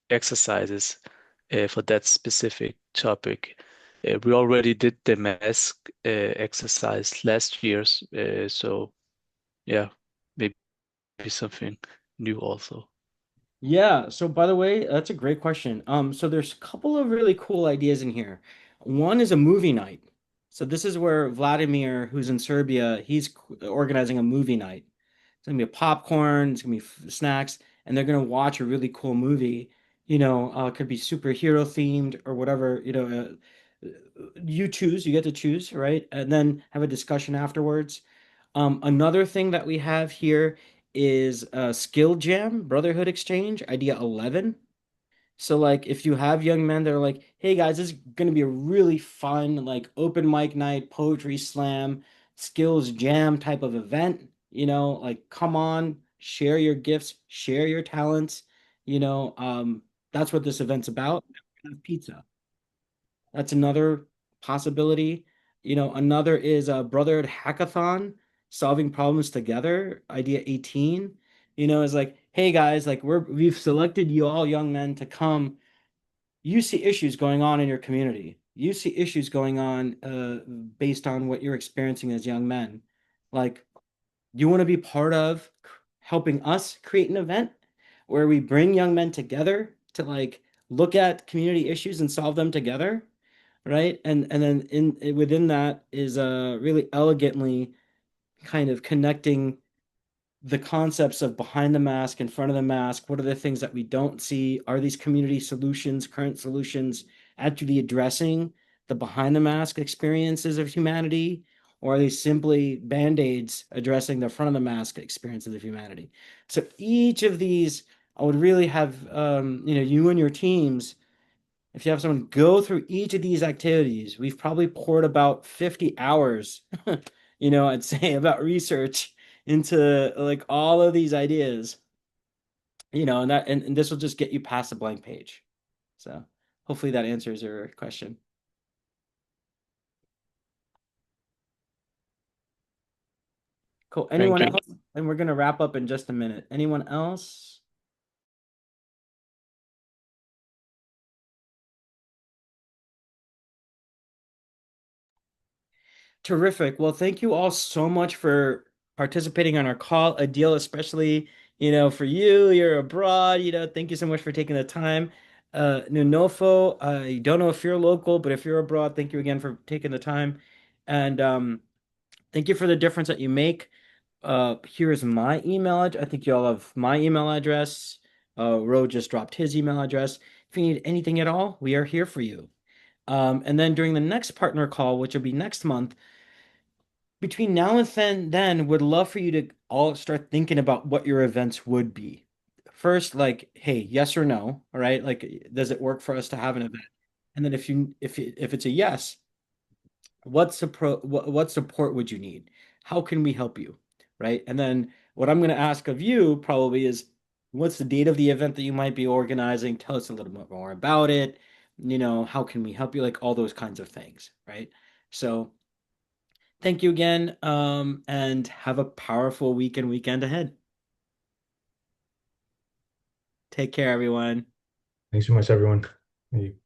[SPEAKER 11] exercises for that specific topic? We already did the mask exercise last year's, so yeah, maybe something new also.
[SPEAKER 2] Yeah, so by the way, that's a great question. So there's a couple of really cool ideas in here. One is a movie night. So this is where Vladimir, who's in Serbia, he's organizing a movie night. It's gonna be a popcorn, it's gonna be snacks, and they're gonna watch a really cool movie. It could be superhero themed or whatever. You choose, you get to choose, right? And then have a discussion afterwards. Another thing that we have here is Skill Jam, Brotherhood Exchange, idea 11. So like if you have young men that are like, hey guys, this is gonna be a really fun, like open mic night, poetry slam, skills jam type of event, like come on, share your gifts, share your talents, you know, um, that's what this event's about. Pizza. That's another possibility. Another is a Brotherhood Hackathon, solving problems together, idea 18. Is like, hey guys, like we've selected you all young men to come. You see issues going on in your community. you see issues going on based on what you're experiencing as young men. Like, you want to be part of helping us create an event where we bring young men together to like look at community issues and solve them together, right? And then within that is really elegantly kind of connecting the concepts of behind the mask, in front of the mask. What are the things that we don't see? Are these community solutions, current solutions, actually addressing the behind the mask experiences of humanity? Or are they simply band-aids addressing the front of the mask experiences of humanity? So each of these, I would really have you and your teams, if you have someone go through each of these activities. We've probably poured about 50 hours, I'd say, about research into like all of these ideas, and this will just get you past the blank page. So hopefully that answers your question. Cool. Anyone
[SPEAKER 11] Thank you.
[SPEAKER 2] else? And we're gonna wrap up in just a minute. Anyone else? Terrific. Well, thank you all so much for participating on our call. Adil, especially, for you, you're abroad, thank you so much for taking the time. Nunofo, I don't know if you're local, but if you're abroad, thank you again for taking the time. And thank you for the difference that you make. Here is my email address. I think you all have my email address. Ro just dropped his email address. If you need anything at all, we are here for you. And then during the next partner call, which will be next month, between now and then would love for you to all start thinking about what your events would be. First, like, hey, yes or no, all right? Like, does it work for us to have an event? And then if it's a yes, what support would you need? How can we help you? Right? And then what I'm going to ask of you probably is, what's the date of the event that you might be organizing? Tell us a little bit more about it. How can we help you? Like all those kinds of things, right? So thank you again, and have a powerful week and weekend ahead. Take care, everyone.
[SPEAKER 5] Thanks so much, everyone. Thank you.